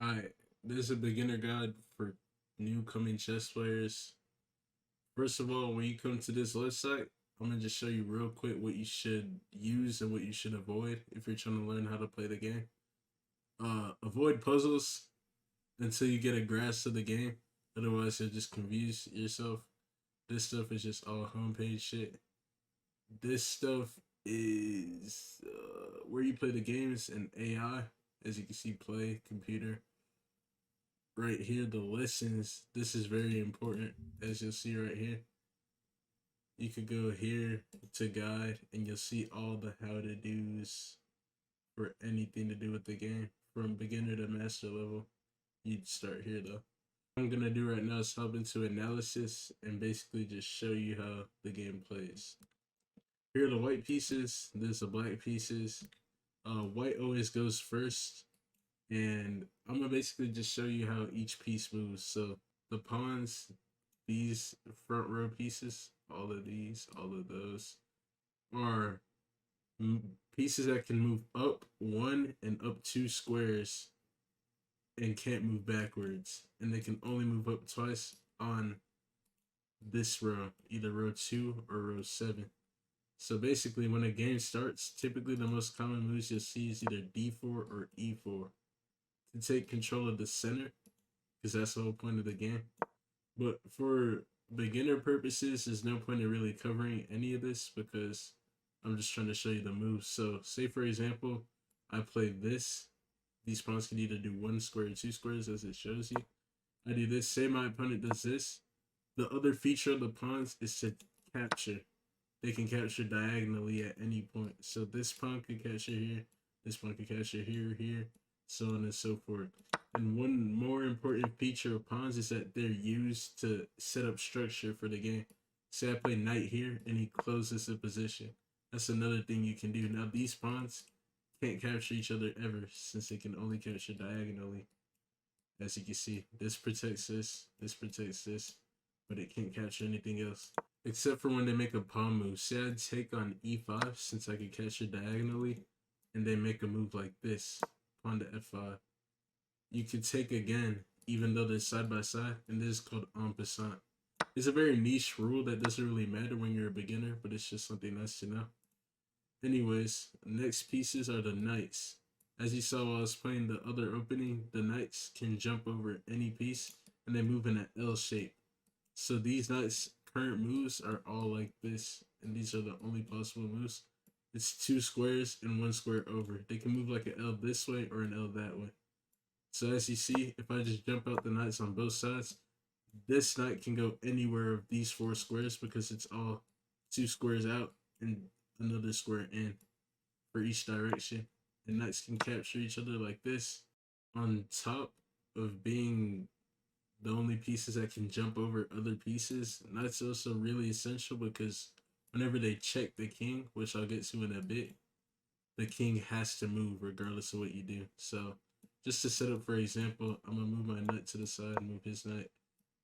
Alright, this is a beginner guide for new coming chess players. First of all, when you come to this website, I'm gonna just show you real quick what you should use and what you should avoid if you're trying to learn how to play the game. Avoid puzzles until you get a grasp of the game. Otherwise, you'll just confuse yourself. This stuff is just all homepage shit. This stuff is where you play the games and AI. As you can see, play, computer, right here, the lessons. This is very important, as you'll see right here. You could go here to guide, and you'll see all the how to do's for anything to do with the game, from beginner to master level. You'd start here though. What I'm gonna do right now is hop into analysis and basically just show you how the game plays. Here are the white pieces. There's the black pieces. White always goes first, and I'm gonna basically just show you how each piece moves. So the pawns, these front row pieces, all of these, all of those, are pieces that can move up one and up two squares and can't move backwards, and they can only move up twice on this row, either row 2 or row 7. So basically, when a game starts, typically the most common moves you'll see is either d4 or e4 to take control of the center, because that's the whole point of the game. But for beginner purposes, there's no point in really covering any of this because I'm just trying to show you the moves. So say for example, I play this. These pawns can either do one square or two squares as it shows you. I do this, say my opponent does this. The other feature of the pawns is to capture. They can capture diagonally at any point. So this pawn can capture here, this pawn can capture here, here, so on and so forth. And one more important feature of pawns is that they're used to set up structure for the game. Say I play knight here and he closes the position. That's another thing you can do. Now these pawns can't capture each other ever since they can only capture diagonally. As you can see, this protects this, but it can't capture anything else. Except for when they make a pawn move. Say I take on e5 since I can capture diagonally, and they make a move like this, pawn to f5. You could take again, even though they're side by side, and this is called en passant. It's a very niche rule that doesn't really matter when you're a beginner, but it's just something nice to know. Anyways, next pieces are the knights. As you saw while I was playing the other opening, the knights can jump over any piece and they move in an L shape. So these knights' current moves are all like this, and these are the only possible moves. It's two squares and one square over. They can move like an L this way or an L that way. So as you see, if I just jump out the knights on both sides, this knight can go anywhere of these four squares because it's all two squares out and another square in for each direction. And knights can capture each other like this. On top of being the only pieces that can jump over other pieces, knights also really essential because whenever they check the king, which I'll get to in a bit, the king has to move regardless of what you do. So just to set up for example, I'm gonna move my knight to the side, move his knight,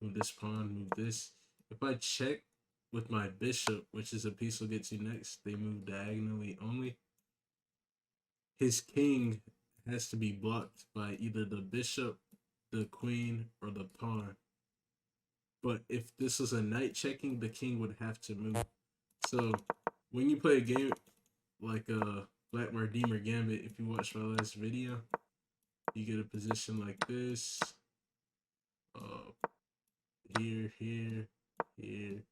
move this pawn, move this. If I check with my bishop, which is a piece we'll get to next, they move diagonally only. His king has to be blocked by either the bishop, the queen, or the pawn. But if this was a knight checking, the king would have to move. So when you play a game like Black Mardeemer Gambit, if you watch my last video, you get a position like this. Here, here, here,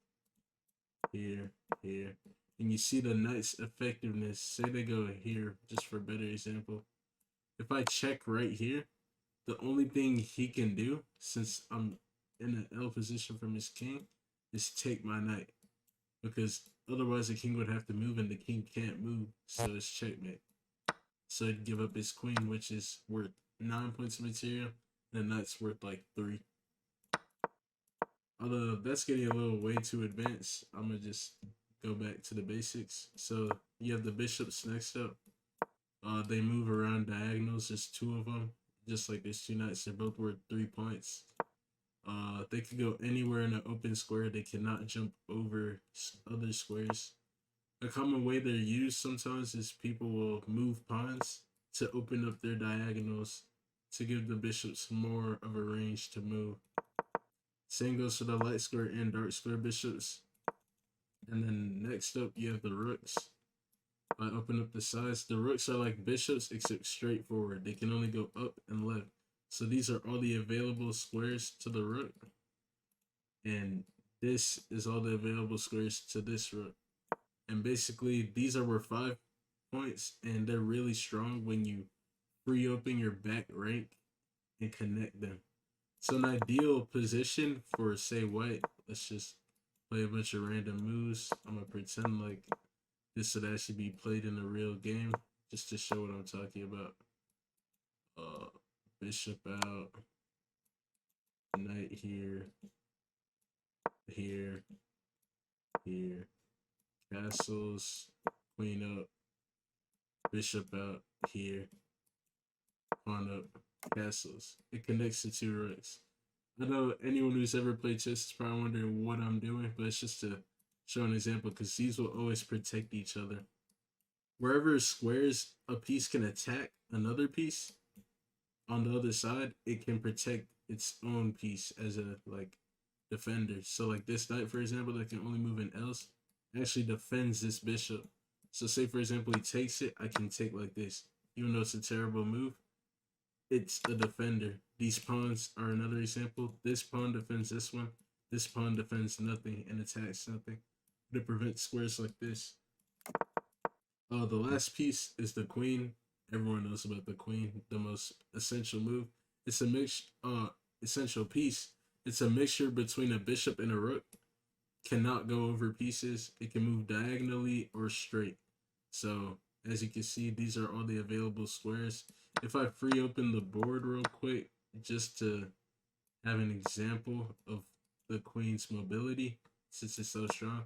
here, here. And you see the knight's effectiveness. Say they go here, just for a better example. If I check right here, the only thing he can do, since I'm in an L position from his king, is take my knight. Because otherwise the king would have to move and the king can't move, so it's checkmate. So he'd give up his queen, which is worth 9 points of material, and the knight's worth like 3. Although that's getting a little way too advanced, I'm gonna just go back to the basics. So you have the bishops next up. They move around diagonals. There's two of them, just like there's two knights. They're both worth 3 points. They can go anywhere in an open square. They cannot jump over other squares. A common way they're used sometimes is people will move pawns to open up their diagonals to give the bishops more of a range to move. Same goes for the light square and dark square bishops. And then next up, you have the rooks. If I open up the sides, the rooks are like bishops except straightforward. They can only go up and left. So these are all the available squares to the rook. And this is all the available squares to this rook. And basically, these are worth 5 points, and they're really strong when you free open your back rank and connect them. So an ideal position for, say, white, let's just play a bunch of random moves. I'm going to pretend like this would actually be played in a real game, just to show what I'm talking about. Bishop out, knight here, here, here, castles, queen up, bishop out, here, pawn up, castles. It connects the two rooks. I know anyone who's ever played chess is probably wondering what I'm doing, but it's just to show an example because these will always protect each other. Wherever squares a piece can attack another piece on the other side, it can protect its own piece as a like defender. So like this knight, for example, that can only move in L's, actually defends this bishop. So say for example he takes it, I can take like this. Even though it's a terrible move, it's a defender. These pawns are another example. This pawn defends this one. This pawn defends nothing and attacks nothing. But it prevents squares like this. The last piece is the queen. Everyone knows about the queen, the most essential move. It's a essential piece. It's a mixture between a bishop and a rook. Cannot go over pieces. It can move diagonally or straight. So as you can see, these are all the available squares. If I free open the board real quick, just to have an example of the queen's mobility, since it's so strong.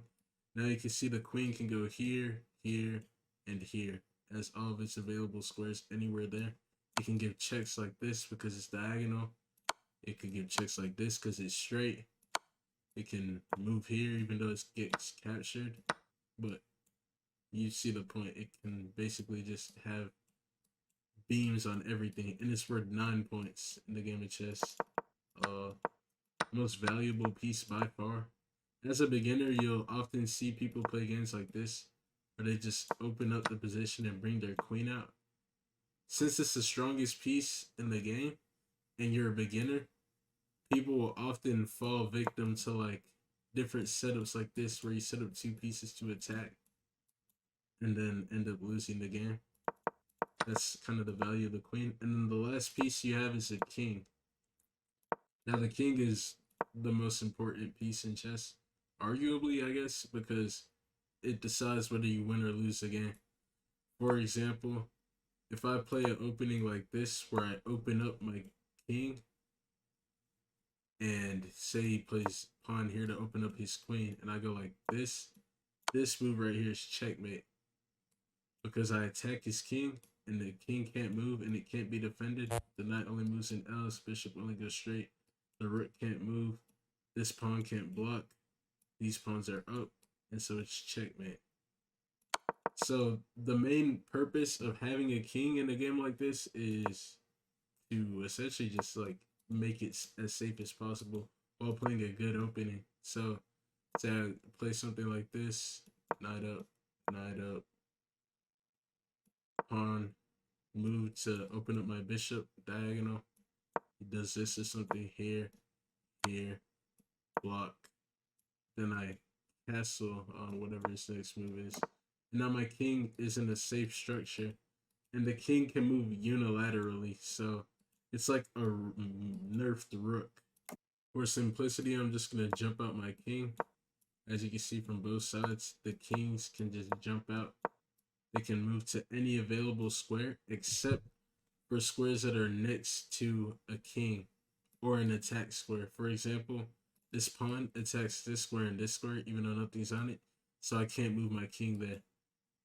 Now you can see the queen can go here, here, and here as all of its available squares anywhere there. It can give checks like this because it's diagonal. It can give checks like this because it's straight. It can move here even though it gets captured. But you see the point. It can basically just have beams on everything, and it's worth 9 points in the game of chess. Most valuable piece by far. As a beginner, you'll often see people play games like this, where they just open up the position and bring their queen out. Since it's the strongest piece in the game, and you're a beginner, people will often fall victim to like different setups like this, where you set up 2 pieces to attack, and then end up losing the game. That's kind of the value of the queen. And then the last piece you have is a king. Now the king is the most important piece in chess, arguably, I guess, because it decides whether you win or lose the game. For example, if I play an opening like this where I open up my king and say he plays pawn here to open up his queen, and I go like this move right here is checkmate. Because I attack his king and the king can't move and it can't be defended. The knight only moves in L's, bishop only goes straight. The rook can't move. This pawn can't block. These pawns are up, and so it's checkmate. So the main purpose of having a king in a game like this is to essentially just like make it as safe as possible while playing a good opening. So to play something like this, knight up, pawn, move to open up my bishop diagonal. He does this or something here, block. Then I castle on whatever his next move is. Now my king is in a safe structure, and the king can move unilaterally, so it's like a nerfed rook. For simplicity, I'm just gonna jump out my king. As you can see from both sides, the kings can just jump out. They can move to any available square except for squares that are next to a king or an attack square. For example, this pawn attacks this square and this square, even though nothing's on it, so I can't move my king there.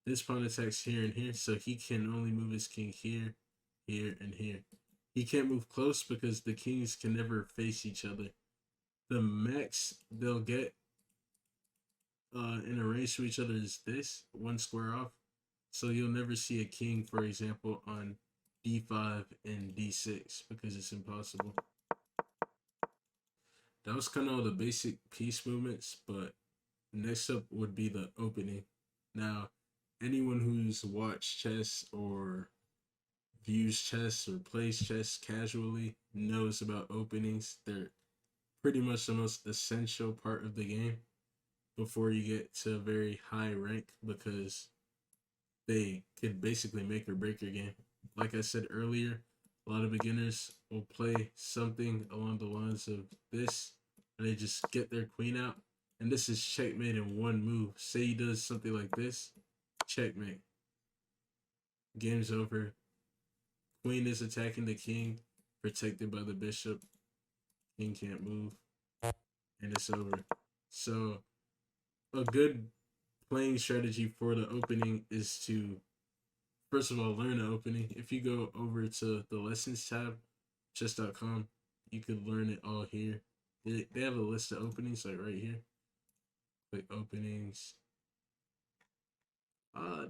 This pawn attacks here and here, so he can only move his king here, here, and here. He can't move close because the kings can never face each other. The max they'll get in a range to each other is this, 1 square off. So you'll never see a king, for example, on d5 and d6 because it's impossible. That was kind of all the basic piece movements, but next up would be the opening. Now, anyone who's watched chess or views chess or plays chess casually knows about openings. They're pretty much the most essential part of the game before you get to a very high rank because they could basically make or break your game. Like I said earlier, a lot of beginners will play something along the lines of this, and they just get their queen out, and this is checkmate in one move. Say he does something like this, checkmate. Game's over. Queen is attacking the king, protected by the bishop. King can't move, and it's over. So, a good playing strategy for the opening is to, first of all, learn the opening. If you go over to the lessons tab, chess.com, you could learn it all here. They have a list of openings, like right here. Click openings.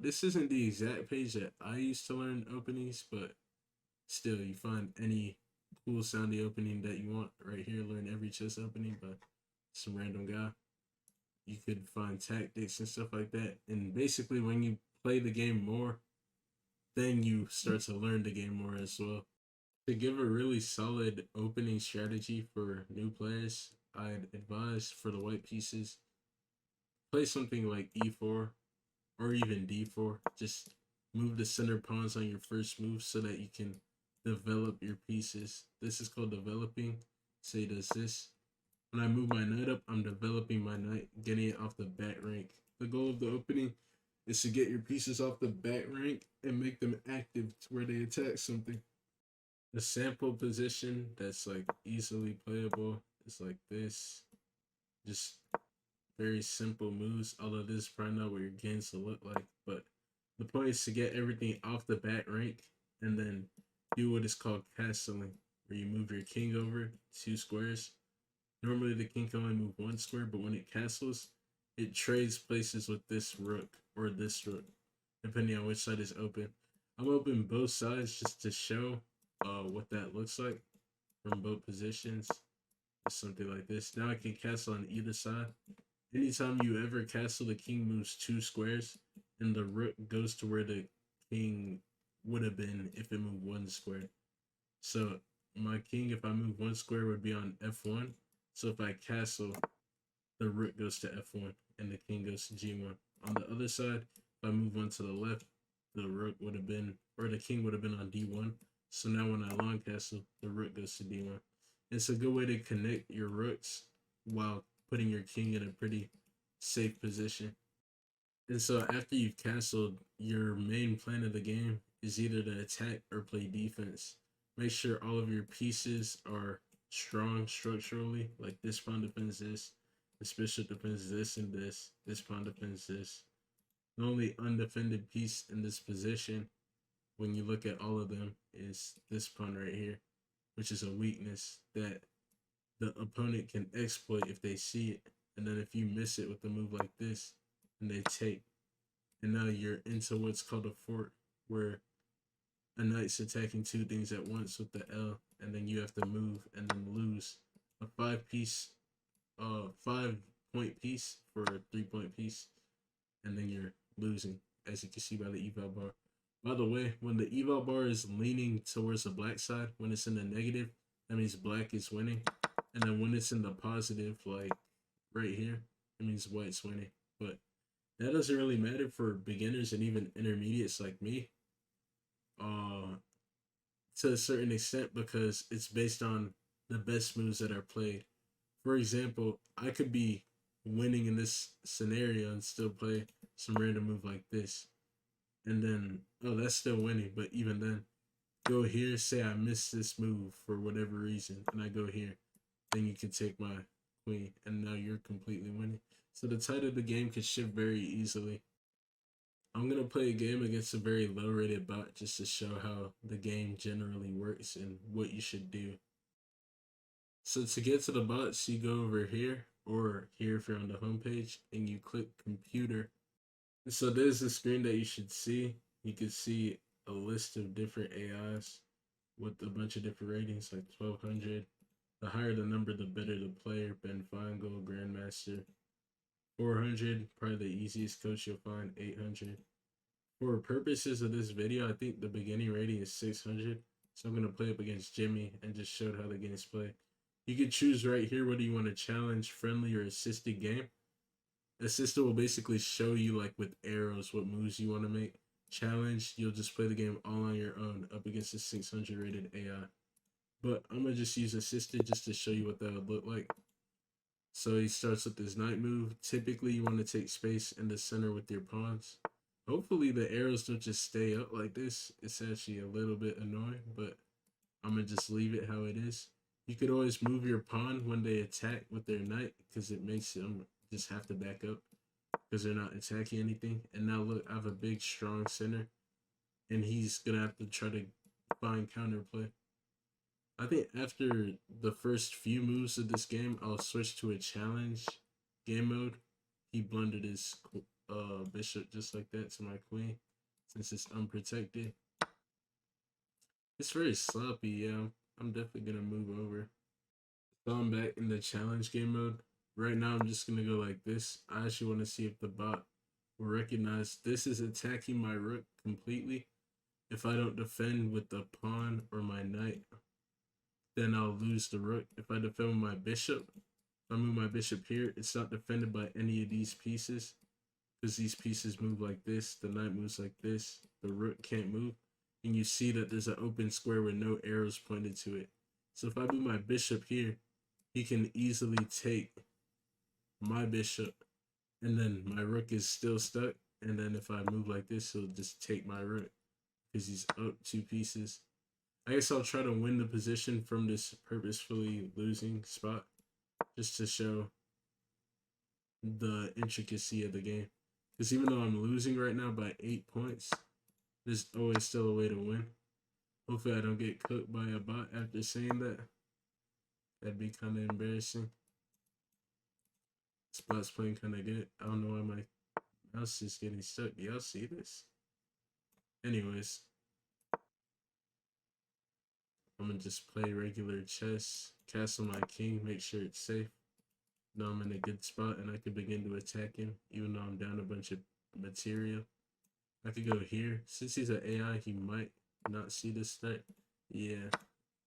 This isn't the exact page that I used to learn openings, but still, you find any cool sounding opening that you want right here. Learn every chess opening by some random guy. You could find tactics and stuff like that. And basically, when you play the game more, then you start to learn the game more as well. To give a really solid opening strategy for new players, I'd advise for the white pieces, play something like e4 or even d4. Just move the center pawns on your first move so that you can develop your pieces. This is called developing. Say does this. When I move my knight up, I'm developing my knight, getting it off the back rank. The goal of the opening is to get your pieces off the back rank and make them active to where they attack something. The sample position that's like easily playable is like this. Just very simple moves, although this is probably not what your games will look like. But the point is to get everything off the back rank and then do what is called castling, where you move your king over 2 squares. Normally the king can only move 1 square, but when it castles, it trades places with this rook or this rook, depending on which side is open. I'm open both sides just to show what that looks like from both positions. Something like this. Now I can castle on either side. Anytime you ever castle, the king moves 2 squares, and the rook goes to where the king would have been if it moved 1 square. So my king, if I move 1 square, would be on f1. So if I castle, the rook goes to f1, and the king goes to g1. On the other side, if I move 1 to the left, the rook would have been, or the king would have been on d1. So now when I long castle, the rook goes to d1. It's a good way to connect your rooks while putting your king in a pretty safe position. And so after you've castled, your main plan of the game is either to attack or play defense. Make sure all of your pieces are strong structurally, like this pawn defends this bishop defends this and this pawn defends this. The only undefended piece in this position, when you look at all of them, is this pawn right here, which is a weakness that the opponent can exploit if they see it. And then if you miss it with a move like this, and they take, and now you're into what's called a fort, where a knight's attacking 2 things at once with the L, and then you have to move and then lose a 5-point piece for a 3-point piece, and then you're losing, as you can see by the eval bar. By the way, when the eval bar is leaning towards the black side, when it's in the negative, that means black is winning. And then when it's in the positive, like right here, it means white's winning. But that doesn't really matter for beginners and even intermediates like me, to a certain extent, because it's based on the best moves that are played. For example, I could be winning in this scenario and still play some random move like this. And then, oh, that's still winning. But even then, go here, say I missed this move for whatever reason, and I go here. Then you can take my queen, and now you're completely winning. So the tide of the game can shift very easily. I'm going to play a game against a very low-rated bot just to show how the game generally works and what you should do. So to get to the bots, you go over here, or here if you're on the homepage, and you click computer. So there's the screen that you should see. You can see a list of different AIs with a bunch of different ratings, like 1200. The higher the number, the better the player. Ben Feingold, Grandmaster. 400, probably the easiest coach you'll find. 800. For purposes of this video, I think the beginning rating is 600. So I'm going to play up against Jimmy and just show how the game's played. You can choose right here whether you want to challenge, friendly, or assisted game. Assisted will basically show you, like with arrows, what moves you want to make. Challenge, you'll just play the game all on your own up against a 600 rated AI. But I'm going to just use assisted just to show you what that would look like. So he starts with his knight move. Typically, you want to take space in the center with your pawns. Hopefully, the arrows don't just stay up like this. It's actually a little bit annoying, but I'm going to just leave it how it is. You could always move your pawn when they attack with their knight because it makes them just have to back up because they're not attacking anything. And now look, I have a big, strong center, and he's going to have to try to find counterplay. I think after the first few moves of this game, I'll switch to a challenge game mode. He blundered his bishop just like that to my queen since it's unprotected. It's very sloppy, yeah. I'm definitely going to move over. So I'm back in the challenge game mode. Right now, I'm just going to go like this. I actually want to see if the bot will recognize this is attacking my rook completely. If I don't defend with the pawn or my knight, then I'll lose the rook. If I defend with my bishop, if I move my bishop here, it's not defended by any of these pieces because these pieces move like this, the knight moves like this, the rook can't move, and you see that there's an open square with no arrows pointed to it. So if I move my bishop here, he can easily take my bishop, and then my rook is still stuck, and then if I move like this, he'll just take my rook because he's up 2 pieces. I guess I'll try to win the position from this purposefully losing spot just to show the intricacy of the game. Because even though I'm losing right now by 8 points, there's always still a way to win. Hopefully I don't get cooked by a bot after saying that. That'd be kind of embarrassing. This bot's playing kind of good. I don't know why my mouse is getting stuck. Do y'all see this? Anyways, I'm gonna just play regular chess, castle my king, make sure it's safe. Now I'm in a good spot and I can begin to attack him, even though I'm down a bunch of material. I could go here. Since he's an AI, he might not see this threat. Yeah,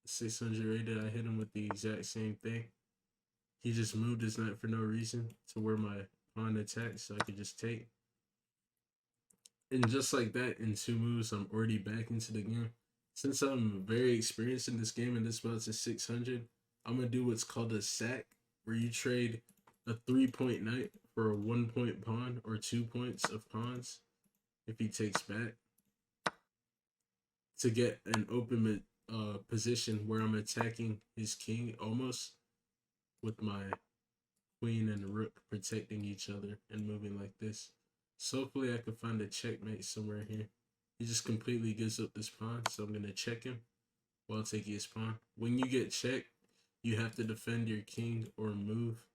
600 rated, I hit him with the exact same thing. He just moved his knight for no reason to where my pawn attacks, so I could just take. And just like that, in 2 moves, I'm already back into the game. Since I'm very experienced in this game and this bout's at 600, I'm going to do what's called a sack, where you trade a 3-point knight for a 1-point pawn or 2 points of pawns if he takes back to get an open position where I'm attacking his king almost with my queen and rook protecting each other and moving like this. So hopefully I can find a checkmate somewhere here. He just completely gives up this pawn, so I'm going to check him while taking his pawn. When you get checked, you have to defend your king or move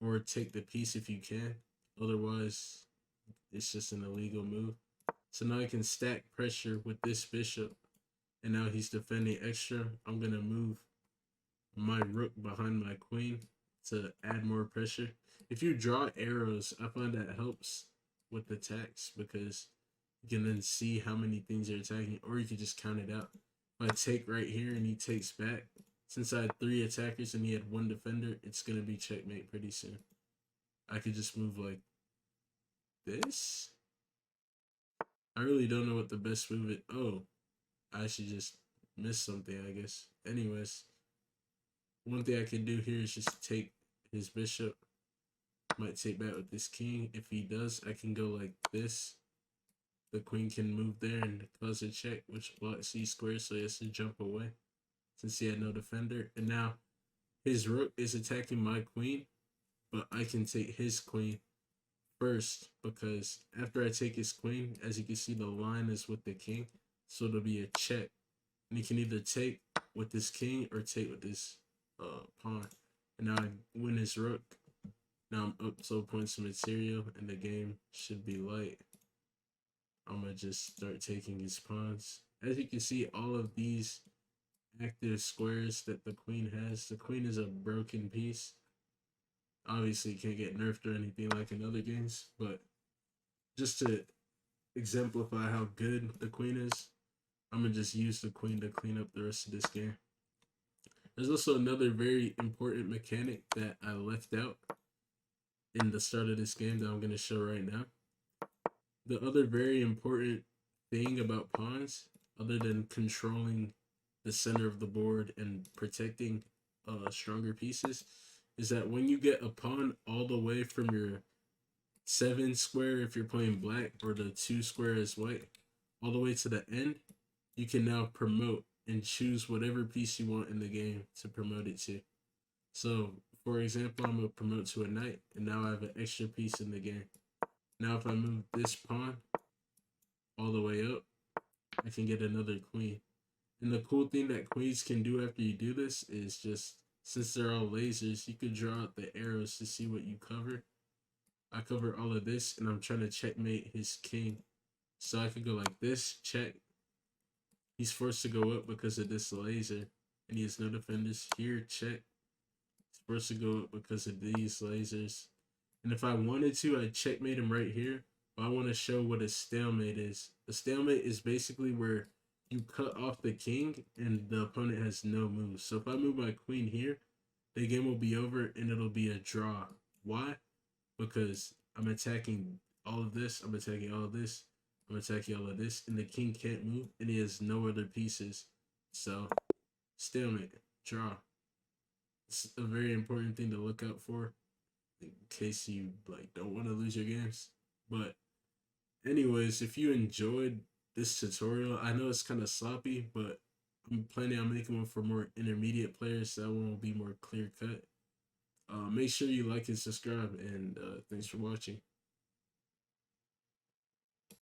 or take the piece if you can. Otherwise, it's just an illegal move. So now I can stack pressure with this bishop, and now he's defending extra. I'm going to move my rook behind my queen to add more pressure. If you draw arrows, I find that helps with attacks because you can then see how many things you're attacking, or you can just count it out. If I take right here and he takes back, since I had 3 attackers and he had 1 defender, it's going to be checkmate pretty soon. I could just move like this. I really don't know what the best move is. Oh, I actually just missed something, I guess. Anyways, one thing I can do here is just take his bishop. Might take back with this king. If he does, I can go like this. The queen can move there and cause a check, which blocks C square, so he has to jump away since he had no defender. And now his rook is attacking my queen, but I can take his queen first because after I take his queen, as you can see, the line is with the king, so it'll be a check. And he can either take with this king or take with this pawn. And now I win his rook. Now I'm up 12 points of material, and the game should be light. I'm gonna just start taking his pawns. As you can see, all of these active squares that the queen has, the queen is a broken piece. Obviously, it can't get nerfed or anything like in other games, but just to exemplify how good the queen is, I'm gonna just use the queen to clean up the rest of this game. There's also another very important mechanic that I left out in the start of this game that I'm gonna show right now. The other very important thing about pawns, other than controlling the center of the board and protecting stronger pieces, is that when you get a pawn all the way from your 7 square if you're playing black, or the 2 square as white, all the way to the end, you can now promote and choose whatever piece you want in the game to promote it to. So, for example, I'm going to promote to a knight, and now I have an extra piece in the game. Now, if I move this pawn all the way up, I can get another queen. And the cool thing that queens can do after you do this is just, since they're all lasers, you can draw out the arrows to see what you cover. I cover all of this, and I'm trying to checkmate his king. So I could go like this, check. He's forced to go up because of this laser, and he has no defenders. Here, check. He's forced to go up because of these lasers. And if I wanted to, I'd checkmate him right here. But I want to show what a stalemate is. A stalemate is basically where you cut off the king and the opponent has no moves. So if I move my queen here, the game will be over and it'll be a draw. Why? Because I'm attacking all of this, I'm attacking all of this, I'm attacking all of this, and the king can't move, and he has no other pieces. So, stalemate, draw. It's a very important thing to look out for in case you don't want to lose your games. But anyways, if you enjoyed this tutorial, I know it's kind of sloppy, but I'm planning on making one for more intermediate players. So that one will be more clear cut. Make sure you like and subscribe, and thanks for watching.